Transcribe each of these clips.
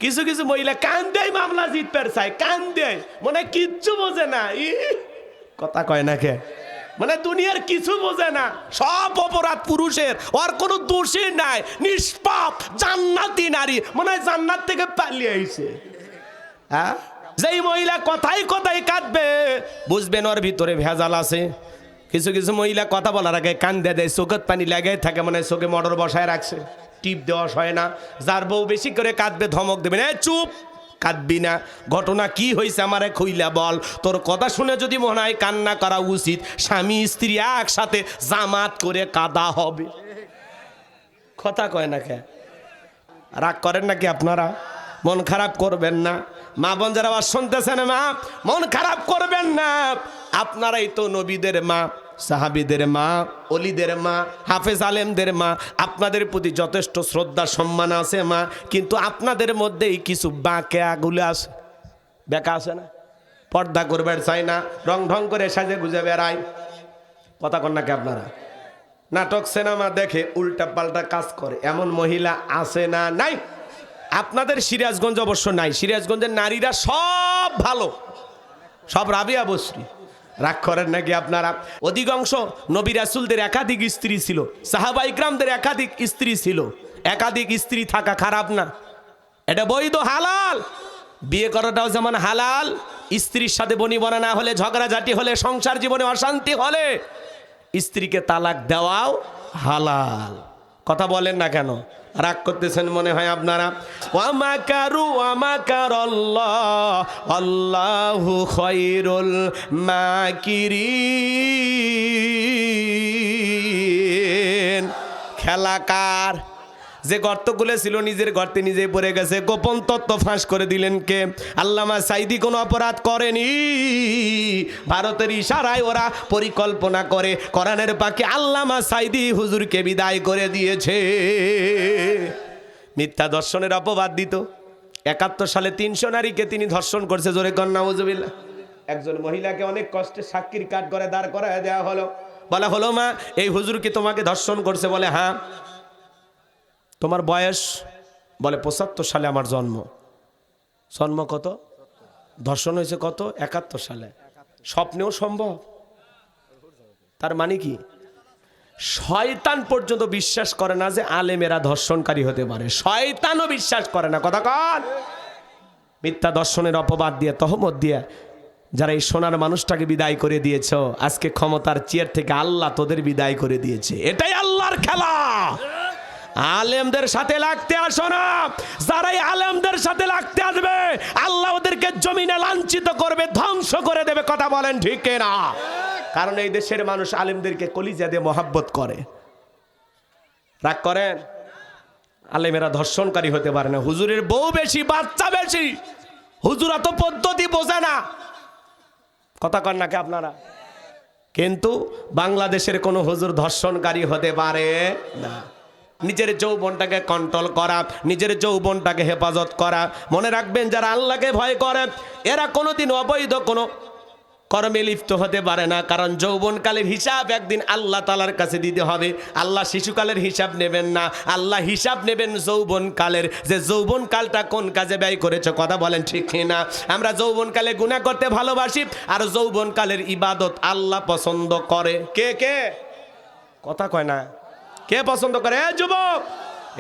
কিছু কিছু মহিলা কান্দেই মামলা জিততে চায়, কান্দে মনে কিচ্ছু বোঝে না। কথা কয় না কে? মানে দুনিয়ার কিছু বোঝে না, সব অপরাধ পুরুষের, ওর কোনো দোষই নাই, নিষ্পাপ জান্নাতি নারী, মনে হয় জান্নাত থেকে পালিয়ে আইছে। হ্যাঁ, যেই মহিলা কথাই কথাই কাঁদবে বুঝবেন ওর ভিতরে ভেজাল আছে। কিছু কিছু মহিলা কথা বলার আগে কান্দে দেয়, চোখের পানি লাগাই থাকে, মানে চোখে মোটর বসায় রাখছে, টিপ দেওয়া হয় না। যার বউ বেশি করে কাঁদবে ধমক দেবেন, চুপ, কাঁদবি না, ঘটনা কি হয়েছে আমারে খুইলা বল। তোর কথা শুনে যদি মনে হয় কান্না করা উচিত, স্বামী স্ত্রী একসাথে জামাত করে কাঁদা হবে। কথা কয় না কে? রাগ করেন নাকি আপনারা? মন খারাপ করবেন না। মা বোন যারা আবার শুনতেছেন, মা মন খারাপ করবেন না। আপনারাই তো নবীদের মা, সাহাবীদের মা, অলিদের মা, হাফেজ আলেমদের মা। আপনাদের প্রতি যথেষ্ট শ্রদ্ধা সম্মান আছে মা, কিন্তু আপনাদের মধ্যেই কিছু বাঁকেগুলো আছে, বেকা আছে না, পর্দা করবার চাই না, রং ঢং করে সাজে গুজে বেড়ায়। কথা কন নাকি আপনারা? নাটক সিনেমা দেখে উল্টা পাল্টা কাজ করে, এমন মহিলা আছে না? নাই। আপনাদের সিরাজগঞ্জ অবশ্য নাই, সিরাজগঞ্জের নারীরা সব ভালো, সব রাবিয়া বসরি। রাগ করেন নাকি আপনারা? অধিকাংশ নবী রাসূলদের একাধিক স্ত্রী ছিল, সাহাবা ইকরামদের একাধিক স্ত্রী ছিল। একাধিক স্ত্রী থাকা খারাপ না, এটা বৈধ, হালাল। বিয়ে করাটাও যেমন হালাল, স্ত্রীর সাথে বনিবনা না হলে, ঝগড়াঝাটি হলে, সংসার জীবনে অশান্তি হলে স্ত্রীকে তালাক দেওয়াও হালাল। কথা বলেন না কেন? রাগ করতেছেন মনে হয় আপনারা। ওয়ামাকারু ওয়ামাকারাল্লাহ আল্লাহু খায়রুল মাকিরিন। খেলাকার যে গর্তগুলো ছিল নিজের গর্তে নিজেই পড়ে গেছে, গোপন তত্ত্ব ফাঁস করে দিলেন কে? আল্লামা সাইদি কোনো অপরাধ করেনি, ভারতের ইশারায় ওরা পরিকল্পনা করে কোরআনের পাকে আল্লামা সাইদি হুজুরকে বিদায় করে দিয়েছে। মিথ্যা ধর্ষণের অপবাদ দিত। 71 সালে 300 নারীকে তিনি ধর্ষণ করছে, জোরে কর নাউজুবিল্লাহ। একজন মহিলাকে অনেক কষ্টে সাক্ষীর কাঠ করে দাঁড় করায় দেওয়া হলো, বলা হলো মা এই হুজুর কি তোমাকে ধর্ষণ করছে? বলে হ্যাঁ। তোমার বয়স? বলে 75 সালে আমার জন্ম। জন্ম কত? ধর্ষণ হয়েছে কত? 71 সালে। স্বপ্নেও সম্ভব? তার মানে কি? শয়তান পর্যন্ত বিশ্বাস করে না যে আলেমেরা ধর্ষণকারী হতে পারে, শয়তানও বিশ্বাস করে না। কথা কন। মিথ্যা দর্শনের অপবাদ দিয়ে, তহমত দিয়ে যারা এই সোনার মানুষটাকে বিদায় করে দিয়েছ, আজকে ক্ষমতার চেয়ার থেকে আল্লাহ তোদের বিদায় করে দিয়েছে। এটাই আল্লাহর খেলা। আলেমদের সাথে লাগতে আসো না। যারাই আলেমদের সাথে লাগতে আসবে আল্লাহ ওদেরকে জমিনে লাঞ্ছিত করবে, ধ্বংস করে দেবে। কথা বলেন ঠিক না? কারণ এই দেশের মানুষ আলেমদেরকে কলিজা দিয়ে মহাব্বত করে। রাগ করেন? আলেমেরা ধর্ষণকারী হতে পারে না। হুজুরের বউ বেশি, বাচ্চা বেশি, হুজুরা তো পদ্ধতি বোঝে না। কথা কন নাকি আপনারা? কিন্তু বাংলাদেশের কোনো হুজুর ধর্ষণকারী হতে পারে না। নিজের যৌবনটাকে কন্ট্রোল করা, নিজের যৌবনটাকে হেফাজত করা। মনে রাখবেন, যারা আল্লাহকে ভয় করে এরা কোনোদিন অবৈধ কোনো কর্মে লিপ্ত হতে পারে না। কারণ যৌবনকালের হিসাব একদিন আল্লাহ তাআলার কাছে দিতে হবে। আল্লাহ শিশুকালের হিসাব নেবেন না, আল্লাহ হিসাব নেবেন যৌবনকালের, যে যৌবনকালটা কোন কাজে ব্যয় করেছে। কথা বলেন ঠিক না? আমরা যৌবনকালে গুনাহ করতে ভালোবাসি, আর যৌবনকালের ইবাদত আল্লাহ পছন্দ করে। কে কে? কথা কয় না। কে পছন্দ করে? যুবক,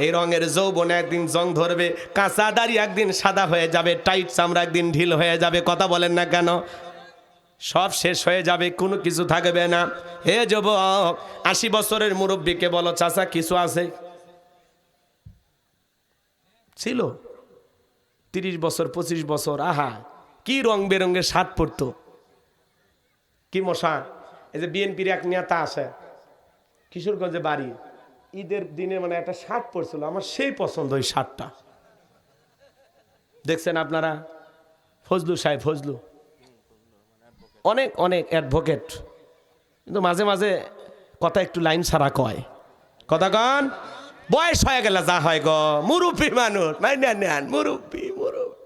এই রঙের যৌবন একদিন জং ধরবে, কাঁচা দাড়ি একদিন সাদা হয়ে যাবে, টাইট চামড়া একদিন ঢিল হয়ে যাবে। কথা বলেন না কেন? সব শেষ হয়ে যাবে, কোনো কিছু থাকবে না। হে যুবক, 80 বছরের মুরব্বীকে বলো চাচা কিছু আছে? ছিল 30 বছর 25 বছর, আহা কি রং বেরঙের শার্ট পরতো, কি মশা। এই যে বিএনপির এক নেতা আছে, কিশোরগঞ্জে বাড়ি, ঈদের দিনে মানে একটা শার্ট পরছিল, আমার সেই পছন্দ ওই শার্টটা। দেখছেন আপনারা? ফজলু সাহেব, ফজলু অনেক অনেক অ্যাডভোকেট, কিন্তু মাঝে মাঝে কথা একটু লাইন ছাড়া কয়। কথা কন। বয়স হয়ে গেল যা হয় গো, মুরব্বী মানুষ, নেন মুরব্বী মুরব্বী।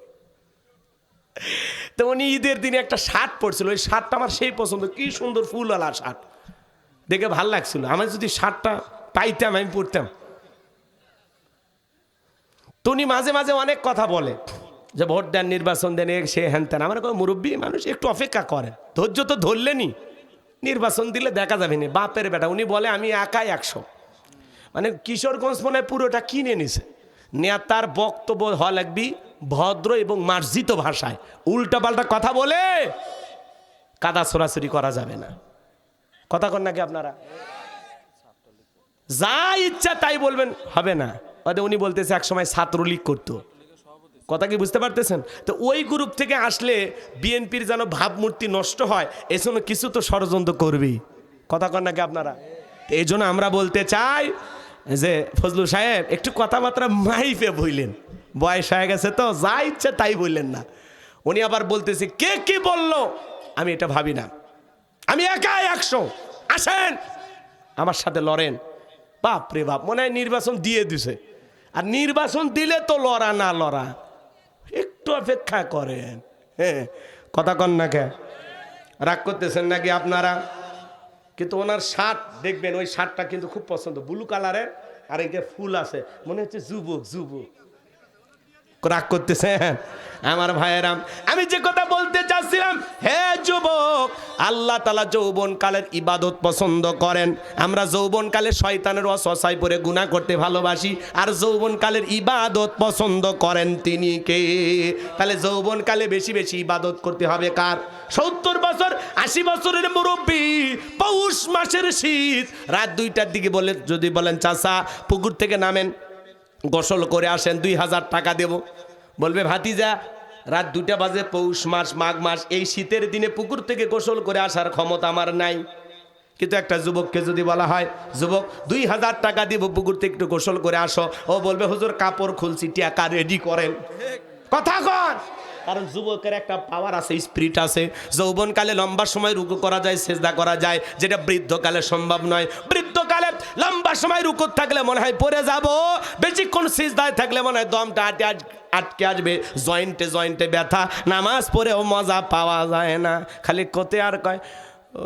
তো উনি ঈদের দিনে একটা শার্ট পরছিল, ওই শার্টটা আমার সেই পছন্দ, কি সুন্দর ফুলওয়ালা শার্ট, দেখে ভাল লাগছিল। আমার যদি শার্টটা পাইতাম আমি পরতাম। তো উনি মাঝে মাঝে অনেক কথা বলে যে ভোট দেন, নির্বাচন দেন, সে হ্যান তেন। আমার কোনো মুরব্বী মানুষ, একটু অপেক্ষা করেন, ধৈর্য তো ধরলেনি, নির্বাচন দিলে দেখা যাবে না। বাপের বেটা উনি বলে আমি একাই 100, মানে কিশোরগঞ্জ মনে হয় পুরোটা কিনে নিছে। নেতার বক্তব্য হওয়া লাগবি ভদ্র এবং মার্জিত ভাষায়, উল্টাপাল্টা কথা বলে কাদা ছোড়াছুরি করা যাবে না। কথা কন নাকি আপনারা? যা ইচ্ছা তাই বলবেন হবে না। উনি বলতেছে এক সময় ছাত্রলীগ করতো, কথা কি বুঝতে পারতেছেন? তো ওই গ্রুপ থেকে আসলে বিএনপির যেন ভাবমূর্তি নষ্ট হয়, এজন্য কিছু তো ষড়যন্ত্র করবেই। কথা কন নাকি আপনারা? এই জন্য আমরা বলতে চাই যে ফজলু সাহেব একটু কথাবার্তা মাইফে বললেন, বয়স হয়ে গেছে তো, যা ইচ্ছে তাই বললেন না। উনি আবার বলতেছে কে কি বলল আমি এটা ভাবি না, আমি একাই 100, আসেন আমার সাথে লড়েন। বাপ রে বাপ, মনে হয় নির্বাচন দিয়ে দিছে। আর নির্বাচন দিলে তো লড়া না লড়া, একটু অপেক্ষা করেন। হ্যাঁ, কথা কন না কে? রাগ করতেছেন নাকি আপনারা? কিন্তু ওনার শার্ট দেখবেন, ওই শার্টটা কিন্তু খুব পছন্দ, ব্লু কালারের, আর এই যে ফুল আছে, মনে হচ্ছে যুবক যুবক। রাগ করতেছেন আমার ভাইয়েরাম? আমি যে কথা বলতে চাচ্ছিলাম, হে যুবক, আল্লাহ তাআলা যৌবনকালের ইবাদত পছন্দ করেন। আমরা যৌবনকালে শয়তানের ওয়াসওয়াসায় পড়ে গুনাহ করতে ভালোবাসি, আর যৌবনকালের ইবাদত পছন্দ করেন তিনি কে? তাহলে যৌবনকালে বেশি বেশি ইবাদত করতে হবে কার? 70 বছর 80 বছরের মুরব্বী, পৌষ মাসের শীত, রাত 2টার দিকে বলে যদি বলেন চাচা পুকুর থেকে নামেন, গোসল করে আসেন, 2000 টাকা দেব, বলবে ভাতিজা রাত 2টা বাজে, পৌষ মাস মাঘ মাস, এই শীতের দিনে পুকুর থেকে গোসল করে আসার ক্ষমতা আমার নাই। কিন্তু একটা যুবককে যদি বলা হয় যুবক 2000 টাকা দিব, পুকুর থেকে একটু গোসল করে আসো, ও বলবে হুজুর কাপড় খুলছি, টাকা রেডি করেন। কথা কন? কারণ যুবকের একটা পাওয়ার আছে, স্পিরিট আছে। যৌবনকালে লম্বা সময় রুকু করা যায়, সেজদা করা যায়, যেটা বৃদ্ধকালে সম্ভব নয়। বৃদ্ধকালে লম্বা সময় রুকু থাকলে মনে হয় পড়ে যাব, বেশিক্ষণ সিজদায় থাকলে মনে হয় দমটা আটকে আসবে, জয়েন্টে জয়েন্টে ব্যথা, নামাজ পড়েও মজা পাওয়া যায় না, খালি কোতে আর কয় ও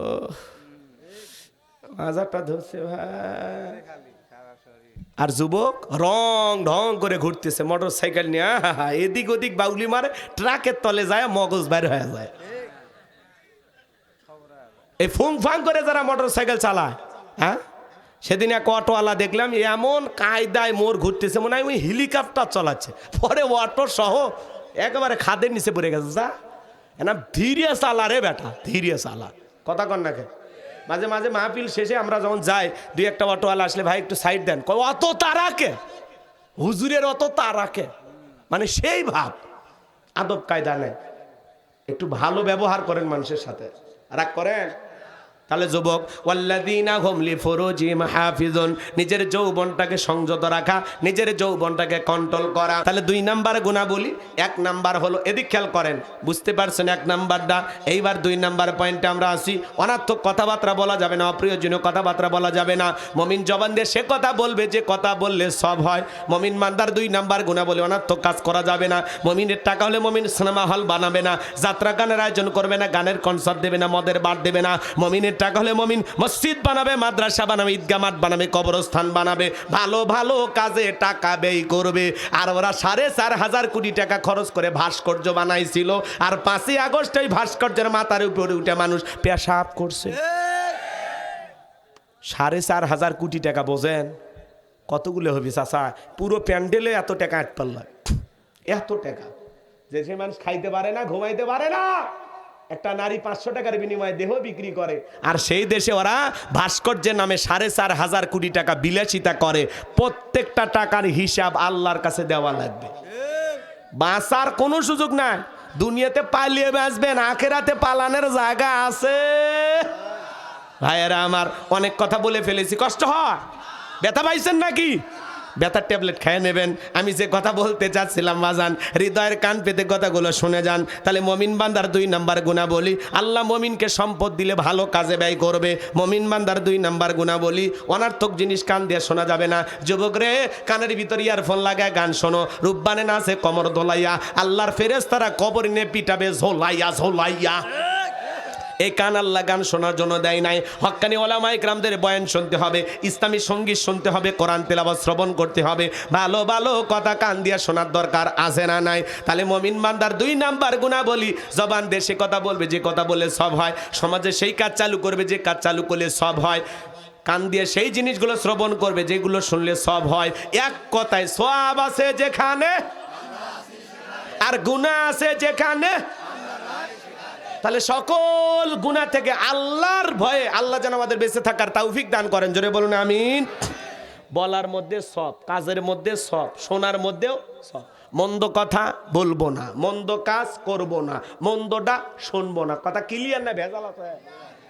মাজাটা ধরছে ভাই। আর যুবক রং ঢং করে ঘুরতেছে মোটর সাইকেল নিয়ে, এদিক ওদিক বাউলি মারে, ট্রাকের তলে যায়, মগজ বাইর হয়ে যায়। এই ফুং ফাং করে যারা মোটর সাইকেল চালায়, হ্যাঁ, সেদিন এক অটোওয়ালা দেখলাম এমন কায়দায় মোড় ঘুরতেছে, মনে হয় ওই হেলিকপ্টার চালাচ্ছে। পরে অটো সহ একেবারে খাদের নিচে পড়ে গেছে। যা না ধীরে চালা রে বেটা, ধীরে চালা। কথা কন না কে? মাঝে মাঝে মাহফিল শেষে আমরা যখন যাই, 2-1টা অটোওয়ালা আসলে ভাই একটু সাইড দেন, অত তারাকে হুজুরের অত তারাকে, মানে সেই ভাব, আদব কায়দা নেই। একটু ভালো ব্যবহার করেন মানুষের সাথে, রাগ করেন। তাহলে যুবক ওয়াল্লাযীনা হুম লিফুরুজিহিম হাফিজুন, নিজের যৌবনটাকে সংযত রাখা, নিজের যৌবনটাকে কন্ট্রোল করা। তাহলে 2 নাম্বার গুণাবলী, 1 নাম্বার হলো, এদিক খেয়াল করেন, বুঝতে পারছেন 1 নাম্বারটা। এইবার 2 নাম্বার পয়েন্টে আমরা আসি। অনার্থক কথাবার্তা বলা যাবে না, অপ্রয়োজনীয় কথাবার্তা বলা যাবে না। মুমিন জবান দিয়ে সে কথা বলবে যে কথা বললে সব হয়। মুমিন মানদার 2 নাম্বার গুণাবলী, অনার্থক কাজ করা যাবে না। মুমিনের টাকা হলে মুমিন সিনেমা হল বানাবে না, যাত্রা গানের আয়োজন করবে না, গানের কনসার্ট দেবে না, মদের বার দেবে না। মুমিনের টাকা হলে মুমিন মসজিদ বানাবে, মাদ্রাসা বানাবে, ঈদগাহ মাঠ বানাবে, কবরস্থান বানাবে, ভালো ভালো কাজে টাকা ব্যয় করবে। আর ওরা 4,500 কোটি টাকা খরচ করে ভাস্কর্য বানাইছিল, আর 5ই আগস্ট এই ভাস্কর্যের মাথার উপরে উঠে মানুষ পেশাব করছে। 4,500 কোটি টাকা, বোঝেন কতগুলো হবে চাচা? পুরো প্যান্ডেলে এত টাকা আট পাল্লা, এত টাকা যে সে মানুষ খাইতে পারে না, ঘুমাইতে পারে না। একটা নারী 500 টাকার বিনিময়ে দেহ বিক্রি করে, আর সেই দেশে ওরা ভাস্কর্যের নামে 4,500 কোটি টাকা বিলাসিতা করে। প্রত্যেকটা টাকার হিসাব আল্লাহর কাছে দেওয়া লাগবে। বাঁচার কোনো সুযোগ নাই। দুনিয়াতে পালিয়ে বাঁচবেন, আখেরাতে পালানোর জায়গা আছে। ভাইয়েরা আমার, অনেক কথা বলে ফেলেছি, কষ্ট হয়? ব্যথা পাইছেন নাকি? ব্যথার ট্যাবলেট খেয়ে নেবেন। আমি যে কথা বলতে চাচ্ছিলাম বাজান, হৃদয়ের কান পেতে কথাগুলো শুনে যান। তাহলে মমিন বান্দার 2 নাম্বার গুণাবলী, আল্লাহ মমিনকে সম্পদ দিলে ভালো কাজে ব্যয় করবে। মমিন বান্দার 2 নাম্বার গুণাবলী, অনার্থক জিনিস কান দিয়ে শোনা যাবে না। যুবক রে, কানের ভিতর ইয়ারফোন লাগায় গান শোনো, রূপবানে নাচে কমর দোলাইয়া, আল্লাহর ফেরেশতারা কবর নিয়ে পিটাবে ঝোলাইয়া ঝোলাইয়া। এই কান আল্লাহ গান শোনার জন্য দেয় নাই। হক্কানি ওলামায়ে কেরামদের বয়ান শুনতে হবে, ইসলামী সঙ্গীত শুনতে হবে, কোরআন তেলাওয়াত শ্রবণ করতে হবে, ভালো ভালো কথা কান দিয়ে শোনার দরকার আছে না নাই? তাহলে মুমিন বান্দার 2 নাম্বার গুণাবলী, জবান দিয়ে সে কথা বলবে যে কথা বলে সব হয়, সমাজে সেই কাজ চালু করবে যে কাজ চালু করলে সব হয়, কান দিয়ে সেই জিনিসগুলো শ্রবণ করবে যেগুলো শুনলে সব হয়। এক কথায় সওয়াব আছে যেখানে আর গুনাহ আছে যেখানে। তাহলে সকল গুনাহ থেকে আল্লাহর ভয়ে আল্লাহ যেন আমাদের বেঁচে থাকার তৌফিক দান করেন, জোরে বলুন আমিন। বলার মধ্যে সব, কাজের মধ্যে সব, শোনার মধ্যেও সব। মন্দ কথা বলবো না, মন্দ কাজ করব না, মন্দটা শুনবো না। কথা ক্লিয়ার না ভেজাল আছে?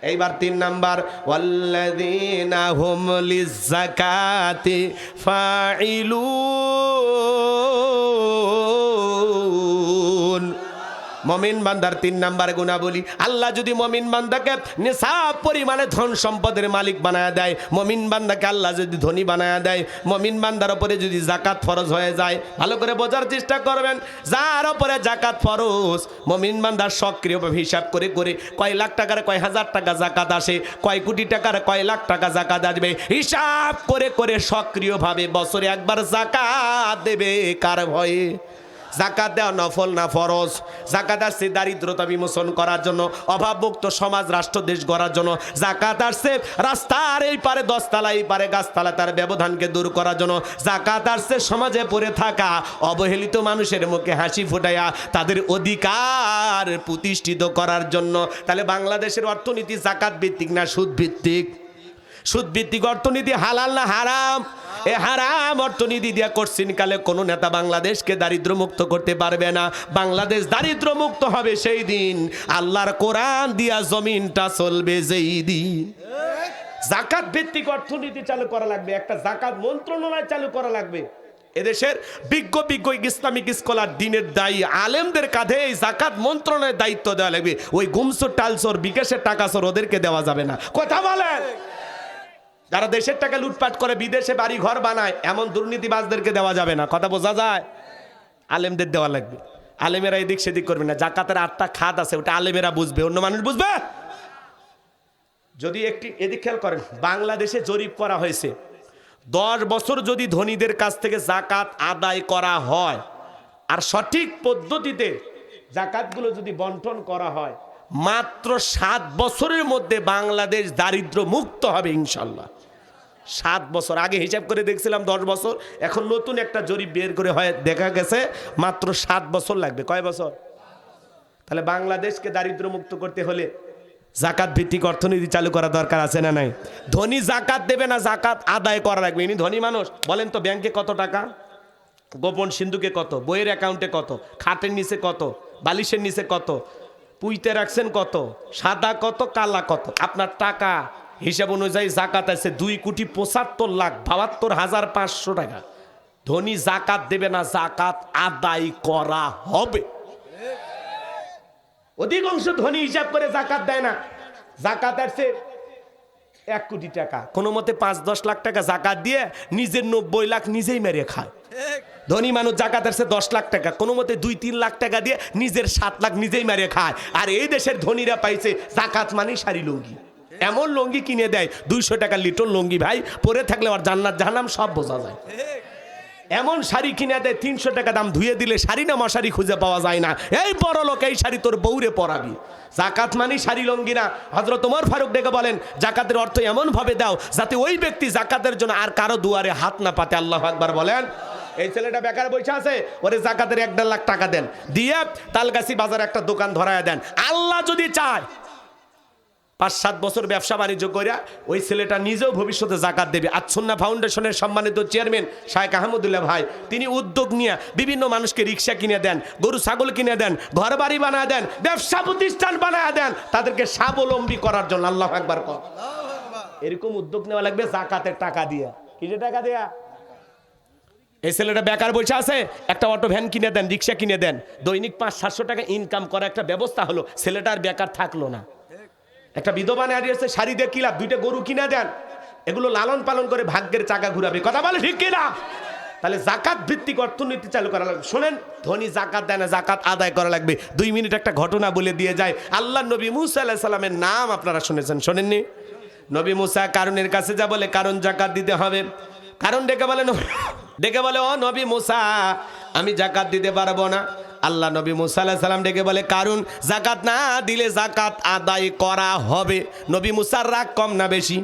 এইবার 3 নাম্বার, ওয়াল্লাযীনা হুম লিয-যাকাতি ফাইলুন। মুমিন বান্দার 3 নাম্বার গুণাবলী, আল্লাহ যদি মুমিন বান্দাকে নিসাব পরিমাণে ধন সম্পদের মালিক বানায় দেয়, মুমিন বান্দাকে আল্লাহ যদি ধনী বানায় দেয়, মুমিন বান্দার উপরে যদি যাকাত ফরজ হয়ে যায়, ভালো করে বোঝার চেষ্টা করবেন, যার উপরে যাকাত ফরজ, মুমিন বান্দার সক্রিয়ভাবে হিসাব করে করে কয় লাখ টাকার কয় হাজার টাকা যাকাত আসে, কয় কোটি টাকার কয় লাখ টাকা যাকাত আসবে, হিসাব করে করে সক্রিয়ভাবে বছরে একবার যাকাত দেবে। কার ভয়ে? যাকাত দেওয়া নফল না ফরজ। যাকাত আসছে দারিদ্রতা বিমোচন করার জন্য, অভাবমুক্ত সমাজ রাষ্ট্র দেশ গড়ার জন্য। যাকাত আসছে রাস্তার এই পারে 10 তলা এই পারে গাছতলা তার ব্যবধানকে দূর করার জন্য। যাকাত আসছে সমাজে পড়ে থাকা অবহেলিত মানুষের মুখে হাসি ফোটাইয়া তাদের অধিকার প্রতিষ্ঠিত করার জন্য। তাহলে বাংলাদেশের অর্থনীতি যাকাত ভিত্তিক না সুদ ভিত্তিক? সুদ ভিত্তিক অর্থনীতি হালাল না হারাম? এ হারাম অর্থনীতি দিয়া কোশ্চিন কালে কোনো নেতা বাংলাদেশকে দারিদ্র মুক্ত করতে পারবে না। বাংলাদেশ দারিদ্র মুক্ত হবে সেই দিন আল্লাহর কোরআন দিয়া জমিনটা চলবে যেই দিন। যাকাত ভিত্তিক অর্থনীতি চালু করা লাগবে, একটা যাকাত মন্ত্রণালয় চালু করা লাগবে। এদেশের বিজ্ঞ ইসলামিক স্কলার দিনের দায়ী আলেমদের কাঁধে এই যাকাত মন্ত্রণালয়ের দায়িত্ব দেওয়া লাগবে। ওই গুমসুর টালসোর বিকাশের টাকা সর ওদেরকে দেওয়া যাবে না। কথা বলেন? যারা দেশের টাকা লুটপাট করে বিদেশে বাড়ি ঘর বানায় এমন দুর্নীতিবাজদেরকে দেওয়া যাবে না। কথা বোঝা যায়? আলেমদের দেওয়া লাগবে। আলেমেরা এদিক সেদিক করবে না। জাকাতের 8টা খাত আছে, ওটা আলেমেরা বুঝবে, অন্য মানুষ বুঝবে। যদি একটি এদিক খেয়াল করেন, বাংলাদেশে জরিপ করা হয়েছে 10 বছর যদি ধনীদের কাছ থেকে জাকাত আদায় করা হয় আর সঠিক পদ্ধতিতে জাকাতগুলো যদি বন্টন করা হয়, মাত্র 7 বছরের মধ্যে বাংলাদেশ দারিদ্র মুক্ত হবে ইনশাল্লাহ। 7 বছর আগে হিসাব করে দেখছিলাম 10 বছর, এখন নতুন একটা জরিপ বের করে হয় দেখা গেছে মাত্র 7 বছর লাগবে। কয় বছর? তাহলে বাংলাদেশকে দারিদ্র মুক্ত করতে হলে জাকাত ভিত্তিক অর্থনীতি চালু করা দরকার আছে না নাই? ধনী জাকাত দেবে না, জাকাত আদায় করা লাগবে। ইনি ধনী মানুষ, বলেন তো ব্যাংকে কত টাকা, গোপন সিন্ধুকে কত, বইয়ের অ্যাকাউন্টে কত, খাটের নিচে কত, বালিশের নিচে কত, পুইতে রাখছেন কত, সাদা কত, কালা কত। আপনার টাকা হিসাব অনুযায়ী জাকাত আছে 2,75,72,500 টাকা। ধনী জাকাত দেবে না, জাকাত আদায় করা হবে। অধিকাংশ ধনী হিসাব করে জাকাত দেয় না। জাকাত আছে 1 কোটি টাকা, কোনো মতে 5-10 লাখ টাকা জাকাত দিয়ে নিজের 90 লাখ নিজেই মেরে খায়। ধনী মানুষ জাকাত আছে 10 লাখ টাকা, কোনো মতে 2-3 লাখ টাকা দিয়ে নিজের 7 লাখ নিজেই মেরে খায়। আর এই দেশের ধনীরা পাইছে জাকাত মানে শাড়ি লুঙ্গি, এমন লুঙ্গি কিনে দেয় 200 টাকা লিটর লুঙ্গি, ভাই পরে থাকলে আর জান্নাত জাহান্নাম সব বোঝা যায়। এমন শাড়ি কিনে দেয় 300 টাকা দাম, ধুয়ে দিলে শাড়ি না মশারি খুঁজে পাওয়া যায় না। এই বড় লোক এই শাড়ি তোর বউরে পরাবি। জাকাত মানে শাড়ি লঙ্গি না। হযরত ওমর ফারুক ডেকে বলেন, জাকাতের অর্থ এমন ভাবে দাও যাতে ওই ব্যক্তি জাকাতের জন্য আর কারো দুয়ারে হাত না পাতে। আল্লাহু আকবার বলেন। এই ছেলেটা বেকার বসে আছে, ওরে জাকাতের 1-1.5 লাখ টাকা দেন, দিয়ে তালগাছি বাজারে একটা দোকান ধরায় দেন। আল্লাহ যদি চায় 5-7 বছর ব্যবসা বাণিজ্য করিয়া ওই ছেলেটা নিজেও ভবিষ্যতে জাকাত দেবে। আজ-সুন্নাহ ফাউন্ডেশনের সম্মানিত চেয়ারম্যান শায়েখ আহমদুল্লাহ ভাই, তিনি উদ্যোগ নিয়ে বিভিন্ন মানুষকে রিক্সা কিনে দেন, গরু ছাগল কিনে দেন, ঘর বাড়ি বানায় দেন, ব্যবসা প্রতিষ্ঠান বানায় দেন, তাদেরকে স্বাবলম্বী করার জন্য। আল্লাহু আকবার কর। এরকম উদ্যোগ নেওয়া লাগবে জাকাতের টাকা দিয়ে। কিসের টাকা দেয়া? এই ছেলেটা বেকার বসে আছে, একটা অটো ভ্যান কিনে দেন, রিক্সা কিনে দেন, দৈনিক 500-700 টাকা ইনকাম করা একটা ব্যবস্থা হলো। ছেলেটা আর বেকার থাকলো না। একটা বিধবা নারী আছে, শাড়ি দিয়ে কি লাভ, 2টা গরু কিনে দেন, এগুলো লালন পালন করে ভাগ্যের চাকা ঘুরাবে। কথা বলে ঠিক কিনা? তাহলে জাকাত ভিত্তিক অর্থনীতি চালু করা লাগবে। শোনেন, ধনী জাকাত দেয় না, জাকাত আদায় করা লাগবে। 2 মিনিট একটা ঘটনা বলে দিয়ে যায়। আল্লাহ নবী মুসা আলাইহিস সালামের নাম আপনারা শুনেছেন, শোনেননি? নবী মুসা কারণের কাছে যা বলে, কারণ জাকাত দিতে হবে। কারণ ডেকে বলে ও নবী মুসা, আমি জাকাত দিতে পারবো না। আল্লাহ নবী মুসা আলাইহিস সালাম ডেকে বলে, কারণ জাকাত না দিলে জাকাত আদায় করা হবে। নবী মুসার রাগ কম না বেশি?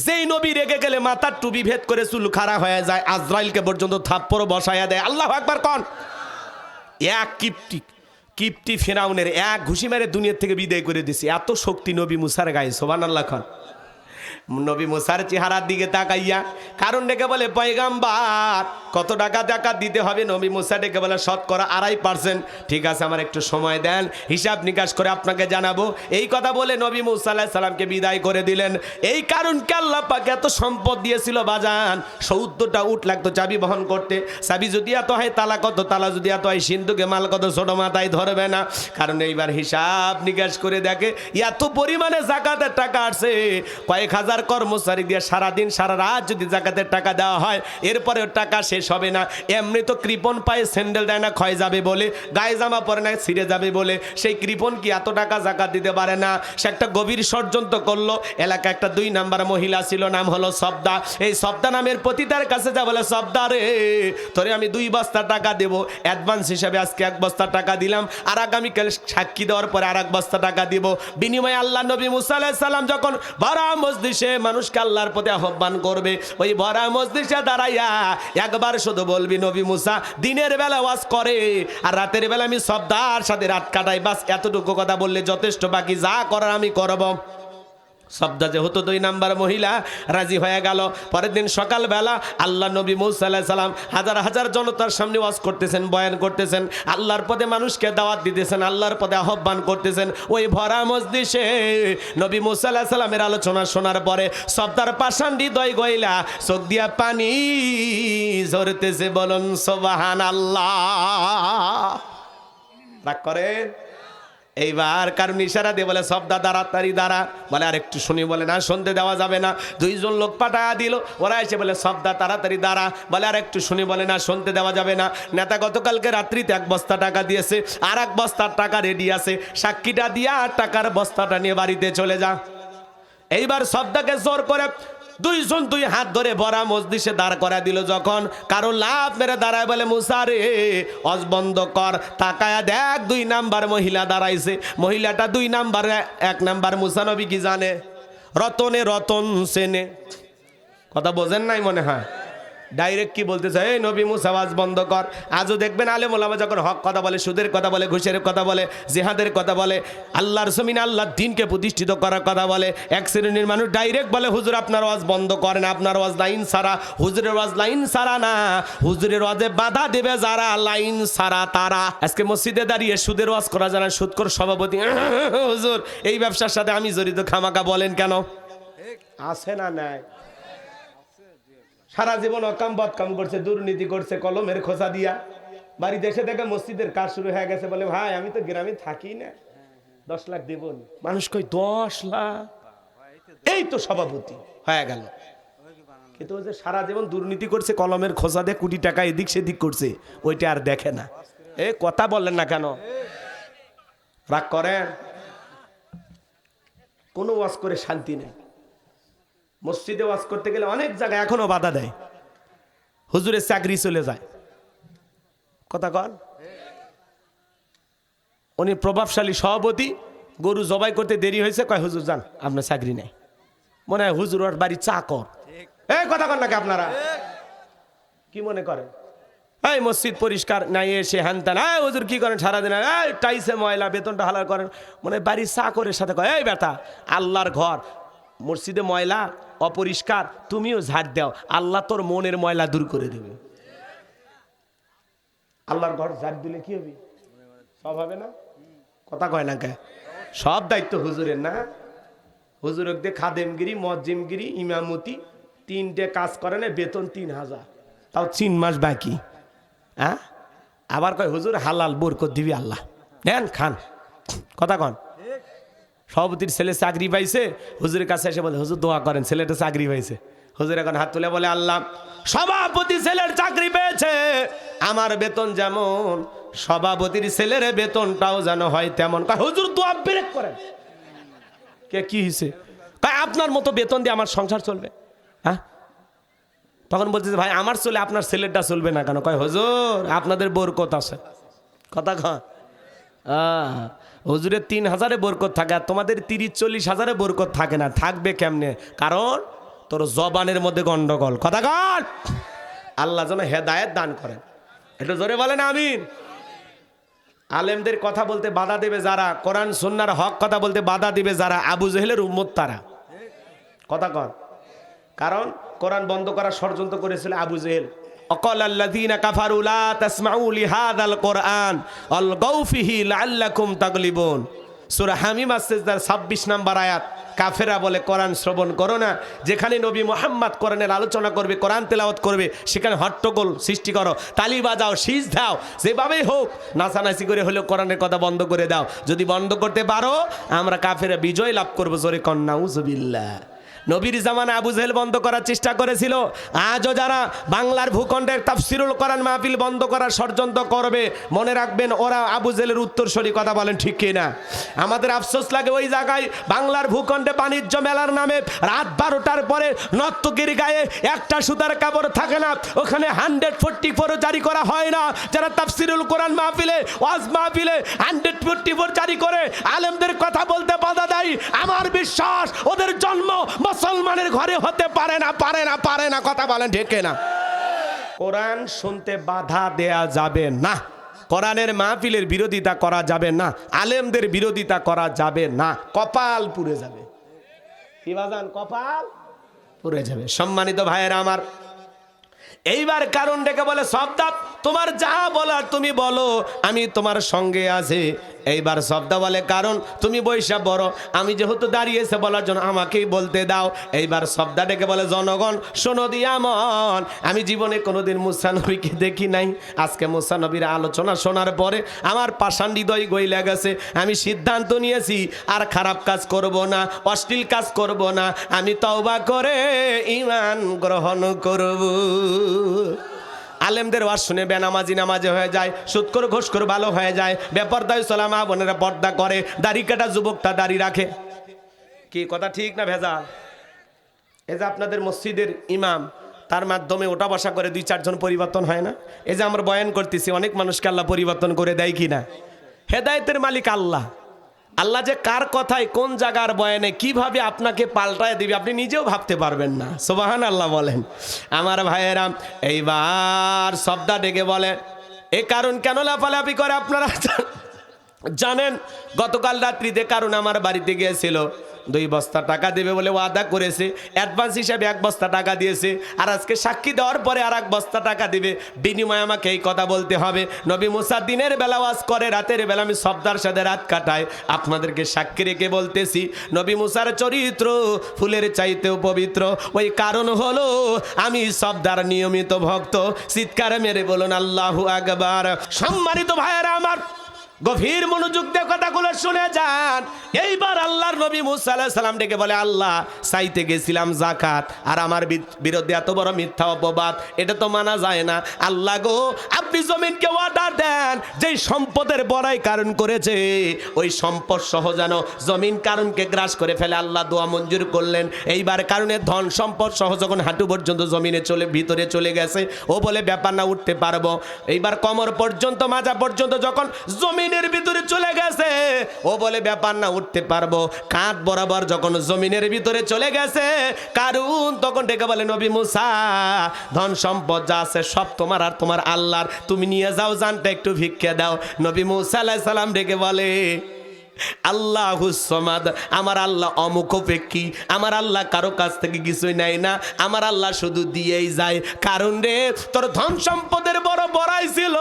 যেই নবী রেগে গেলে মাথার টুপি ভেদ করে চুল খাড়া হয়ে যায়, আজরাইলকে পর্যন্ত থাপ্পড় বসায়া দেয়। আল্লাহু আকবার কোন। এক কিপ্টি ফেরাউনের এক ঘুষি মেরে দুনিয়া থেকে বিদায় করে দিছে। এত শক্তি নবী মুসার গায়ে, সুবহানাল্লাহ খান। নবী মুসার চেহারার দিকে তাকাইয়া কারণ ডেকে বলে, পয়গাম্বার কত টাকা জাকাত দিতে হবে? নবী মুসা ডেকে বলে, শতকরা 2.5%। ঠিক আছে, আমার একটু সময় দেন, হিসাব নিকাশ করে আপনাকে জানাবো। এই কথা বলে নবী মুসা আলাইহিস সালামকে বিদায় করে দিলেন। এই কারণকে আল্লাহ পাক এত সম্পদ দিয়েছিল বাজান, 70টা উট লাগতো চাবি বহন করতে। চাবি যদি এত হয় তালা কত, তালা যদি এত হয় সিন্ধুকে মাল কত, ছোট মাথায় ধরবে না। কারণ এইবার হিসাব নিকাশ করে দেখে এত পরিমাণে জাকাতের টাকা আসছে, কয়েক হাজার কর্মচারী দিয়ে সারাদিন সারা রাত যদি জাকাতের টাকা দেওয়া হয়, এরপরেও টাকা শেষ হবে না। এমনি তো কৃপণ পায়ে স্যান্ডেল দেয় না, ক্ষয় যাবে বলে, গায়ে জামা পরে না ছিঁড়ে যাবে বলে। সেই কৃপণ কি এত টাকা জাকাত দিতে পারে না? সে একটা গভীর ষড়যন্ত্র করলো। এলাকায় একটা 2 নাম্বার মহিলা ছিল, নাম হলো সবদা। এই সবদা নামের পতিতার কাছে যা বলে, সবদা রে, তোরে আমি 2 বস্তা টাকা দেবো অ্যাডভান্স হিসাবে। আজকে 1 বস্তা টাকা দিলাম, আর আগামীকাল সাক্ষী দেওয়ার পরে আর 1 বস্তা টাকা দিব। বিনিময়ে আল্লাহ নবী মুসা আলাইহিস সালাম যখন ভরা মজলিসে মানুষকে আল্লাহর পথে আহ্বান করবে, ওই ভরা মজলিসে দাঁড়াইয়া একবার শুধু বলবি, নবী মুসা দিনের বেলা ওয়াজ করে আর রাতের বেলা আমি সবদার সাথে রাত কাটাই, বাস এতটুকু কথা বললে যথেষ্ট, বাকি যা করার আমি করব। সবদা যেহেতু 2 নাম্বার মহিলা রাজি হয়ে গেল। পরের দিন সকালবেলা আল্লাহ নবী মুসা আলাইহিস সালাম হাজার হাজার জনতার সামনে ওয়াজ করতেছেন, বয়ান করতেছেন, আল্লাহর পথে মানুষকে দাওয়াত দিতেছেন, আল্লাহর পথে আহ্বান করতেছেন। ওই ভরা মজলিসে নবী মুসা আলাইহিস সালামের আলোচনা শোনার পরে সবদার পাষাণ হৃদয় গইলা চোখ দিয়া পানি ঝরতেছে। বলুন সুবহানাল্লাহ। রাগ করেন? এইবার কারণ ইশারা দিয়ে বলে, সবদা তাড়াতাড়ি দাঁড়া। বলে আর একটু শুনি। বলে না, শুনতে দেওয়া যাবে না। 2 জন লোক পাঠায়া দিল, ওরা এসে বলে, সবদা তাড়াতাড়ি দাঁড়া। বলে আর একটু শুনি। বলে না, শুনতে দেওয়া যাবে না। নেতা গতকালকে রাত্রিতে 1 বস্তা টাকা দিয়েছে, আর 1 বস্তার টাকা রেডি আছে, সাক্ষীটা দিয়া টাকার বস্তাটা নিয়ে বাড়িতে চলে যা। এইবার সবদাকে জোর করে 2 জন 2 হাত ধরে ভরা মজলিসে দাঁড় করা দিল। যখন কারো লাভ মেরে দাঁড়ায়, বলে মুসা রে ওয়াজ বন্ধ কর। তাকায়া দেখ 2 নাম্বার মহিলা দাঁড়াইছে। মহিলাটা 2 নাম্বার। 1 নাম্বার মুসা নবী কি জানে? রতনে রতন সেনে। কথা বোঝেন নাই মনে হয়। ডাইরেক্ট কি বলতে চাই, এই নবী মুসা ওয়াজ বন্ধ কর। আজও দেখবেন আলেম ওলামা যখন হক কথা বলে, সুদের কথা বলে, ঘুষের কথা বলে, জিহাদের কথা বলে, আল্লাহর জমিনে আল্লাহর দ্বীনকে প্রতিষ্ঠিত করার কথা বলে, এক শ্রেণীর মানুষ ডাইরেক্ট বলে, হুজুর আপনার ওয়াজ বন্ধ করেন, আপনার ওয়াজ লাইন সারা। হুজুরের ওয়াজ লাইন সারা না, হুজুরের ওয়াজে বাধা দেবে যারা, লাইন সারা তারা। আজকে মসজিদে দাঁড়িয়ে সুদের ওয়াজ করা জানা সুদকর সভাপতি, হুজুর এই ব্যবসার সাথে আমি জড়িত, খামাকা বলেন কেন? আছে না নাই? সারা জীবন অকাম বদকাম করছে, দুর্নীতি করছে, কলমের খোঁচা দিয়া। বাড়িতে এসে দেখে মসজিদের কাজ শুরু হয়ে গেছে। বলে ভাই আমি তো গ্রামে থাকি না, 10 লাখ দেব। মানুষ কই 10 লাখ? এই তো সভাপতি হয়ে গেল। কিন্তু ওই যে সারা জীবন দুর্নীতি করছে, কলমের খোঁচা দিয়ে কোটি টাকা এদিক সেদিক করছে, ওইটা আর দেখে না। এ কথা বললেন না কেন? রাগ করেন? কোনো ওয়াজ করে শান্তি নেই। মসজিদে ওয়াজ করতে গেলে অনেক জায়গায় এখনো বাধা দেয়, হুজুরের চাকরি চলে যায়। কথা কন? উনি প্রভাবশালী সভাপতি, গরু জবাই করতে দেরি হয়েছে, কয় হুজুর যান, আপনার চাকরি নেই। মনে হয় হুজুর ওর বাড়ি চাকর। এই কথা কন নাকি আপনারা? কি মনে করেন? এই মসজিদ পরিষ্কার নাই, এসে হ্যানত্যান, এই হুজুর কি করেন সারাদিন? এই টাইসে ময়লা, বেতনটা হালাল করেন। মানে বাড়ির চাকরের সাথে কয়, এই বেটা আল্লাহর ঘর, মসজিদে ময়লা অপরিষ্কার, তুমিও ঝাড় দাও, আল্লাহ তোর মনের ময়লা দূর করে দেবে। আল্লাহর ঘর ঝাড় দিলে কি হবে? সব হবে না? কথা কয় না কে? সব দায়িত্ব হুজুরের না? হুজুরক দিয়ে খাদেমগিরি, মজ্জিমগিরি, ইমামতি, 3টে কাজ করে না, বেতন 3000, তাও 3 মাস বাকি। হ্যাঁ, আবার কয় হুজুর হালাল বরকত দিবি আল্লাহ, নেন খান। কথা কন? সভাপতির ছেলে চাকরি পাইছে, হুজুরের কাছে এসে বলে, হুজুর দোয়া করেন ছেলেটা চাকরি পাইছে। হুজুর এখন হাত তুলে বলে, আল্লাহ, সভাপতি ছেলের চাকরি পেয়েছে, আমার বেতন যেমন সভাপতির ছেলের বেতনটাও যেন হয় তেমন। হুজুর দোয়া ব্রেক করেন। কে কি হয়েছে? আপনার মতো বেতন দিয়ে আমার সংসার চলবে? হ্যাঁ। তখন বলছে, ভাই আমার চলে, আপনার ছেলেরটা চলবে না কেন? কয় হুজুর আপনাদের বরকত আছে। কথা কয় হুজুরের 3000-এ বরকত থাকে, আর তোমাদের 30-40 হাজারে বরকত থাকে না। থাকবে কেমনে? কারণ তোর জবানের মধ্যে গন্ডগোল। কথা কন। আল্লাহ যেন হেদায়েত দান করেন। একটু জোরে বলেন আমিন। আলেমদের কথা বলতে বাধা দেবে যারা, কোরআন সুন্নাহর হক কথা বলতে বাধা দিবে যারা, আবু জেহেলের উম্মত তারা। কথা কন। কারণ কোরআন বন্ধ করার ষড়যন্ত্র করেছিল আবু জেহেল। অকালাল্লাযীনা কাফারু লা তাসমাউ লিহাযাল কুরআন আলগাউ ফিহি লাআল্লাকুম তাগলিবুন। সূরা হামিম আস-সিজদার 26 নম্বর আয়াত। কাফেরা বলে কোরআন শ্রবণ করো না, যেখানে নবী মুহাম্মদ কোরআনের আলোচনা করবে, কোরআন তেলাওয়াত করবে, সেখানে হট্টগোল সৃষ্টি করো, তালি বাজাও, শীষ দাও, যেভাবেই হোক নাচানাচি করে হলেও কোরআনের কথা বন্ধ করে দাও। যদি বন্ধ করতে পারো, আমরা কাফেরা বিজয় লাভ করবো। জোরে কন নাউযুবিল্লাহ। নবীর জামানা আবু জেহেল বন্ধ করার চেষ্টা করেছিল। আজও যারা বাংলার ভূখণ্ডের তাফসিরুল কোরআন মাহফিল বন্ধ করার ষড়যন্ত্র করবে, মনে রাখবেন ওরা আবু জেহেলের উত্তরসূরি। কথা বলেন ঠিক কিনা? আমাদের আফসোস লাগে ওই জায়গায় বাংলার ভূখণ্ডে বাণিজ্য মেলার নামে রাত 12টার পরে নর্তকীর গায়ে একটা সুতার কাপড় থাকে না, ওখানে 144 জারি করা হয় না। যারা তাফসিরুল কোরআন মাহফিলে, ওয়াজ মাহফিলে 144 জারি করে আলেমদের কথা বলতে বাধা দেয়, আমার বিশ্বাস ওদের জন্ম মুসলমানের ঘরে হতে পারে না, পারে না, পারে না। কথা বলেন ঠিক না? কোরআন শুনতে বাধা দেয়া যাবে না, কোরআনের মাহফিলের বিরোধিতা করা যাবে না, আলেমদের বিরোধিতা করা যাবে না। কপাল পুড়ে যাবে। কি বাজান? কপাল পুড়ে যাবে। সম্মানিত ভাইয়েরা আমার, এইবার কারণ ডেকে বলে, সবদা তোমার যা বলার তুমি বলো, আমি তোমার সঙ্গে আছি। এইবার সবদা বলে, কারণ তুমি বৈশা বড়, আমি যেহেতু দাঁড়িয়েছে বলার জন্য আমাকেই বলতে দাও। এইবার সবদা ডেকে বলে, জনগণ শোনো দিয়ামন, আমি জীবনে কোনোদিন মুসা নবীকে দেখি নাই। আজকে মুসা নবীর আলোচনা শোনার পরে আমার পাষাণ হৃদয় গইলা গেছে। আমি সিদ্ধান্ত নিয়েছি আর খারাপ কাজ করব না, অশ্লীল কাজ করব না। আমি তওবা করে ঈমান গ্রহণ করব। আলেমদের ওয়াজ শুনে বেনামাজি নামাজে হয়ে যায়, সুদখোর ঘুষখোর ভালো হয়ে যায়, বেপরদায় চলা মা বোনেরা পর্দা করে, দাড়ি কাটা যুবকটা দাড়ি রাখে। কি কথা ঠিক না ভেজাল? এই যে আপনাদের মসজিদের ইমাম, তার মাধ্যমে ওঠা বসা করে 2-4 জন পরিবর্তন হয় না? এই যে আমরা বয়ান করতেছি, অনেক মানুষকে আল্লাহ পরিবর্তন করে দেয় কি না? হেদায়েতের মালিক আল্লাহ। আল্লাহ যে কার কথায় কোন জায়গার বয়ানে কিভাবে আপনাকে পাল্টায় দিবে আপনি নিজেও ভাবতে পারবেন না। সুবহানাল্লাহ বলেন। আমার ভাইয়েরা, এইবার শব্দা ডেকে বলে, এ কারণ কেন লাফালাফি করে আপনারা জানেন? গতকাল রাত্রিতে কারণ আমার বাড়িতে গিয়েছিল, 2 বস্তা টাকা দেবে বলে ওয়াদা করেছে, অ্যাডভান্স হিসাবে 1 বস্তা টাকা দিয়েছে, আর আজকে সাক্ষী দেওয়ার পরে আর 1 বস্তা টাকা দিবে। বিনিময়ে আমাকে এই কথা বলতে হবে, নবী মুসা দিনের বেলা ওয়াজ করে, রাতের বেলা আমি সবদার সাথে রাত কাটাই। আপনাদেরকে সাক্ষী রেখে বলতেছি, নবী মুসার চরিত্র ফুলের চাইতেও পবিত্র। ওই কারণ হলো আমি সবদার নিয়মিত ভক্ত। চিৎকার মেরে বলুন আল্লাহু আকবার। সম্মানিত ভাইয়েরা আমার, গভীর মনোযোগ দিয়ে কথাগুলো শুনে যান। এইবার আল্লাহর নবী মুসা আলাইহিস সালাম ডেকে বলে, আল্লাহ, চাইতে গেছিলাম জাকাত, আর আমার বিরুদ্ধে এত বড় মিথ্যা অপবাদ, এটা তো মানা যায় না। আল্লাহ গো, আপনি জমিনকে অর্ডার দেন, যেই সম্পদের বড়াই কারণ করেছে ওই সম্পদ সহ যেন জমিন কারণকে গ্রাস করে ফেলে। আল্লাহ দোয়া মঞ্জুর করলেন। এইবার কারণে ধন সম্পদ সহ যখন হাঁটু পর্যন্ত জমিনে ভিতরে চলে গেছে, ও বলে ব্যাপার না, উঠতে পারবো। এইবার কোমর পর্যন্ত, মাজা পর্যন্ত যখন জমিন ভিতরে চলে গেছে, ও বলে ব্যাপার না, উঠতে পারবো। কাঁধ বরাবর যখন জমিনের ভিতরে চলে গেছে, কারণ তখন ডেকে বলে, নবী মুসা, ধন সম্পদ যা আছে সব তোমার আর তোমার আল্লাহর, তুমি নিয়ে যাও, জানটা একটু ভিক্ষা দাও। নবী মুসা আলাইহিস সালাম ডেকে বলে, আল্লাহুস সামাদ, আমার আল্লাহ অমুখপেক্ষী, আমার আল্লাহ কারো কাছ থেকে কিছুই নেয় না, আমার আল্লাহ শুধু দিয়েই যায়। কারণ রে, তোর ধন সম্পদের বড় বড়াই ছিল,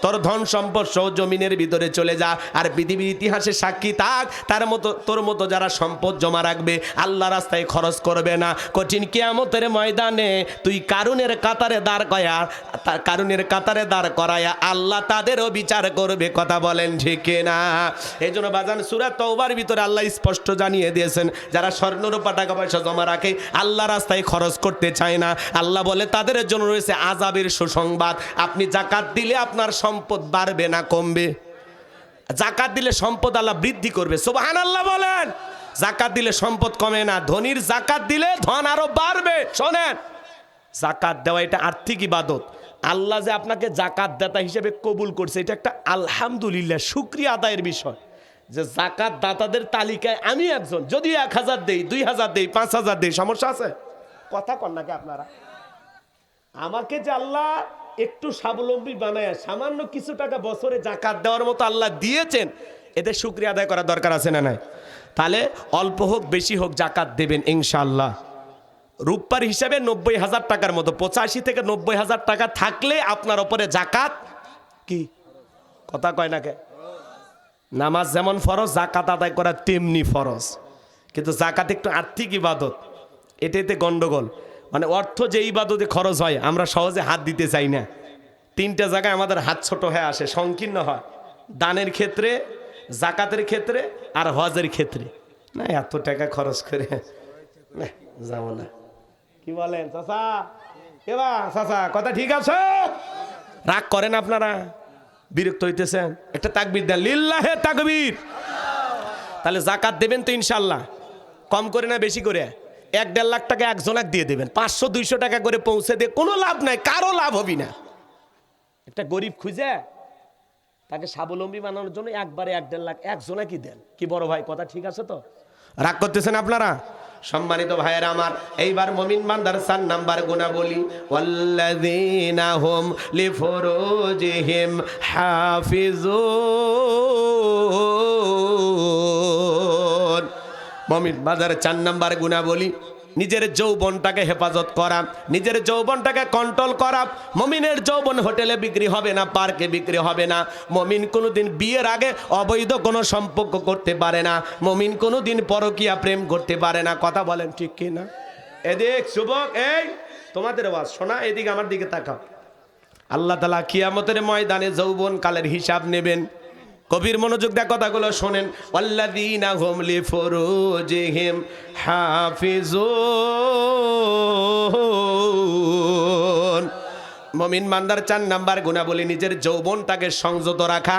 তোর ধন সম্পদ সহ জমিনের ভিতরে চলে যা, আর পৃথিবীর ইতিহাসে সাক্ষী থাক, তার মতো তোর মতো যারা সম্পদ জমা রাখবে, আল্লাহ রাস্তায় খরচ করবে না, কঠিন কিয়ামতের ময়দানে তুই কারুনের কাতারে দাঁড় করায়া আল্লাহ তাদেরও বিচার করবে। কথা বলেন ঠিক না? এই জন্য বাজার বাজান সূরা তওবার ভিতরে আল্লাহ স্পষ্ট জানিয়ে দিয়েছেন, যারা স্বর্ণরূপা টাকা পয়সা জমা রাখে, আল্লাহ রাস্তায় খরচ করতে চায় না, আল্লাহ বলে তাদের জন্য রয়েছে আযাবের সুসংবাদ। আপনি যাকাত দিলে আপনার সম্পদ বাড়বে না কমবে? যাকাত দিলে সম্পদ আল্লাহ বৃদ্ধি করবে। সুবহানাল্লাহ বলেন। যাকাত দিলে সম্পদ কমে না, ধনীর যাকাত দিলে ধন আরো বাড়বে। শোনেন, যাকাত দেওয়া এটা আর্থিক ইবাদত। আল্লাহ যে আপনাকে যাকাত দাতা হিসেবে কবুল করছে, এটা একটা আলহামদুলিল্লাহ শুকরিয়া আদায়ের বিষয়, যে যাকাত দাতাদের তালিকায় আমি একজন। যদি 1000 দেই, 2000 দেই, 5000 দেই, সমস্যা আছে? কথা কন নাকি আপনারা? আমাকে যে আল্লাহ একটু স্বাবলম্বী বানায় সামান্য কিছু টাকা বছরে যাকাত দেওয়ার মতো আল্লাহ দিয়েছেন, এতে শুকরিয়া আদায় করার দরকার আছে না নাই? তাহলে অল্প হোক বেশি হোক জাকাত দেবেন ইনশাআল্লাহ। রূপার হিসাবে 90,000 টাকার মতো, 85 থেকে 90,000 টাকা থাকলে আপনার উপরে জাকাত কি? কথা কয় না কে? নামাজ যেমন ফরজ, জাকাত আদায় করা তেমনি ফরজ। কিন্তু জাকাত একটু আর্থিক ইবাদত, এটাতে গন্ডগোল। মানে অর্থ যে ইবাদতে খরচ হয় আমরা সহজে হাত দিতে চাই না। 3টা জায়গায় আমাদের হাত ছোট হয়ে আসে, সংকীর্ণ হয়। দানের ক্ষেত্রে, জাকাতের ক্ষেত্রে আর হজের ক্ষেত্রে। না এত টাকা খরচ করে না, যাবো না। কি বলেন চাচা? এবা চাচা কথা ঠিক আছে? রাগ করেন আপনারা, বিরক্ত হইতেছেন? একটা তাকবীর দেন, লিল্লাহে তাকবীর। তাহলে জাকাত দেবেন তো ইনশাল্লাহ, কম করে না বেশি করে? 1-1.5 লাখ টাকা একজনাক দিয়ে দেবেন। 500-200 টাকা করে পৌঁছে দিয়ে কোনো লাভ নাই, কারো লাভ হবি না। একটা গরিব খুঁজে তাকে স্বাবলম্বী বানানোর জন্য একবারে 1-1.5 লাখ একজনাকই দেন। কি বড় ভাই কথা ঠিক আছে তো? রাগ করতেছেন আপনারা? সম্মানিত ভাইয়েরা আমার, এইবার মুমিন বান্দার 4 নাম্বার গুণাবলী, ওয়াল্লাযীনা হুম লিফুরুজিহিম হাফিজুন। মুমিন বান্দার 4 নাম্বার গুণাবলী, নিজের যৌবনটাকে হেফাজত করা, নিজের যৌবনটাকে কন্ট্রোল করা। মুমিনের যৌবন হোটেলে বিক্রি হবে না, পার্কে বিক্রি হবে না। মুমিন কোনোদিন বিয়ের আগে অবৈধ কোনো সম্পর্ক করতে পারে না। মুমিন কোনোদিন পরকীয়া প্রেম করতে পারে না। কথা বলেন ঠিক কি না? এদিক যুবক, এই তোমাদের আওয়াজ শোনা, এদিকে আমার দিকে তাকাও। আল্লাহ তাআলা কিয়ামতের ময়দানে যৌবন কালের হিসাব নেবেন। কবির মনোযোগ দিয়ে কথাগুলো শোনেন। ওয়াল্লাযীনা হুম লিফুরুজিহিম হাফিজুন। মুমিন বান্দার 4 নাম্বার গুণাবলী, নিজের যৌবনটাকে সংযত রাখা।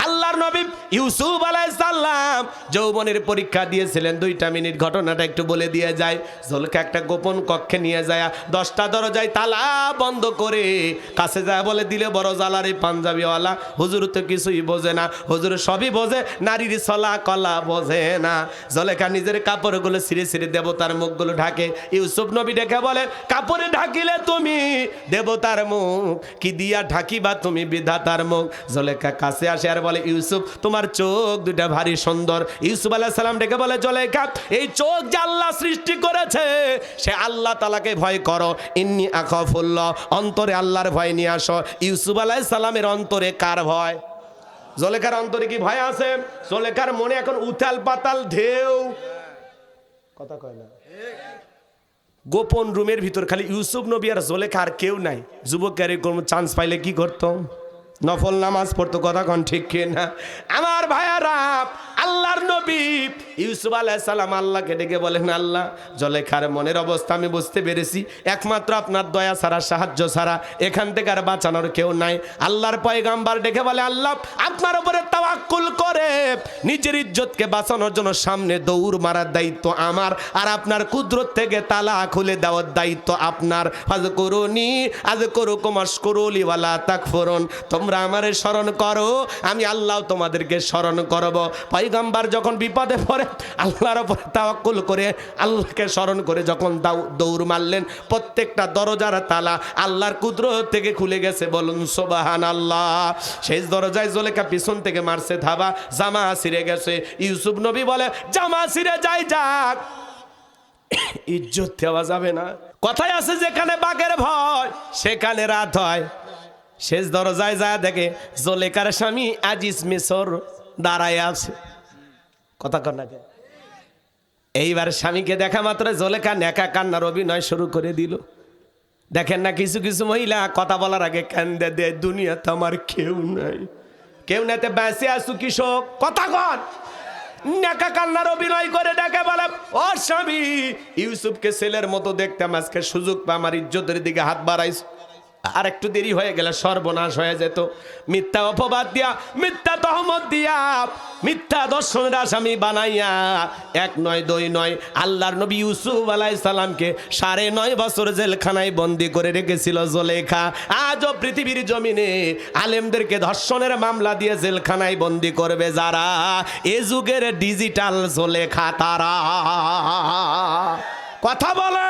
আল্লাহর নবী ইউসুফ আলাইহিস সালাম যৌবনের পরীক্ষা দিয়েছিলেন। 2টা মিনিট ঘটনাটা একটু বলে দিয়ে যায়। জুলকা একটা গোপন কক্ষে নিয়ে যায়, 10টা দরজায় তালা বন্ধ করে কাছে যায় বলে, দিলে বড় জ্বালারে পাঞ্জাবিওয়ালা, হুজুর তো কিছুই বোঝে না, হুজুর সবই বোঝে, নারীর চলা কলা বোঝে না। জুলেখা নিজের কাপড়গুলো ছিঁড়ে ছিঁড়ে দেবতার মুখগুলো ঢাকে। ইউসুফ নবী ডেকে বলে, কাপড়ে ঢাকিলে তুমি দেবতার মুখ, কি দিয়া ঢাকিবা তুমি বিধাতার মুখ। জুলেখা কাছে আসে আর বলে, ইউসুফ তোমার চোখ দুটা ভারী সুন্দর। ইউসুফ আলাইহিস সালাম ডেকে বলে, জুলেখা এই চোখ যে আল্লাহ সৃষ্টি করেছে, সে আল্লাহ তাআলাকে ভয় করো। ইন্নী আখাফুল্লাহ, অন্তরে আল্লাহর ভয় নিয়ে আসো। ইউসুফ আলাইহিস সালামের অন্তরে কার ভয়? জুলেখার অন্তরে কি ভয় আছে? জুলেখার মনে এখন উথাল পাতাল ঢেউ। কথা কয় না? গোপন রুমের ভিতর খালি ইউসুফ নবী আর জুলেখা, আর কেউ নাই। যুবকের কোনো চান্স পাইলে কি করতো? নফল নামাজ পড়তো। কথা কন ঠিক কি না? আমার ভাইয়ারা, আল্লাহর নবী ইউসুফ আলাইহিস সালাম আল্লাহকে ডেকে বলেন, আল্লাহ জুলেখার মনের অবস্থা আমি বুঝতে পেরেছি, একমাত্র আপনার দয়া ছাড়া, সাহায্য ছাড়া এখান থেকে আর বাঁচানোর কেউ নাই। আল্লাহর পয়গাম্বার ডেকে বলে, আল্লাহ আপনার উপরে তাওয়াক্কুল করে নিজের ইজ্জতকে বাঁচানোর জন্য সামনে দৌড় মারার দায়িত্ব আমার, আর আপনার কুদরত থেকে তালা খুলে দেওয়ার দায়িত্ব আপনার। ফাযকুরুনি আযকুরুকুম ওয়াশকুরুলি ওয়ালা তাকফুরুন। তোমরা আমারে স্মরণ করো, আমি আল্লাহ তোমাদেরকে স্মরণ করব। পয়গম্বর যখন বিপদে পড়ে আল্লাহর উপর তাওয়াক্কুল করে, আল্লাহকে স্মরণ করে যখন দৌড় মারলেন, প্রত্যেকটা দরজার তালা আল্লাহর কুদরত থেকে খুলে গেছে। বলুন সুবহানাল্লাহ। সেই দরজায় জুলেখা পিছন থেকে মারছে ধাবা, জামা ছিঁড়ে গেছে। ইউসুফ নবী বলে, জামা ছিঁড়ে যাই যাক, ইজ্জত দেওয়া যাবে না। কথায় আছে, যেখানে বাঘের ভয় সেখানে রাত হয়। শেষ দরজায় যায় দেখে জুলেখার স্বামী আজিজ মিশর দাঁড়ায় আছে। কথা কর না? এইবার স্বামীকে দেখা মাত্র জুলেখা নেকা কান্নার অভিনয় শুরু করে দিল। দেখেন না, কিছু কিছু মহিলা কথা বলার আগে কান্দে দেয়, দুনিয়াতে আমার কেউ নাই, কেউ নাতে বেঁচে আসু কৃষক। কথা কন, নেকা কান্নার অভিনয় করে ডাকে বলে, ও স্বামী, ইউসুফকে ছেলের মতো দেখতাম, আজকে সুযোগ পা আমার ইজ্জতের দিকে হাত বাড়াইছ, আর একটু দেরি হয়ে গেলে সর্বনাশ হয়ে যেত। মিথ্যা অপবাদ দিয়া, মিথ্যা তহমত দিয়া, মিথ্যা দর্শনের আসামি বানাইয়া 1 নয় 2 নয় আল্লাহর নবী ইউসুফ আলাইহিস সালামকে 9.5 বছর জেলখানায় বন্দি করে রেখেছিল জুলেখা। আজও পৃথিবীর জমিনে আলেমদেরকে ধর্ষণের মামলা দিয়ে জেলখানায় বন্দি করবে যারা, এ যুগের ডিজিটাল জুলেখা তারা। কথা বলে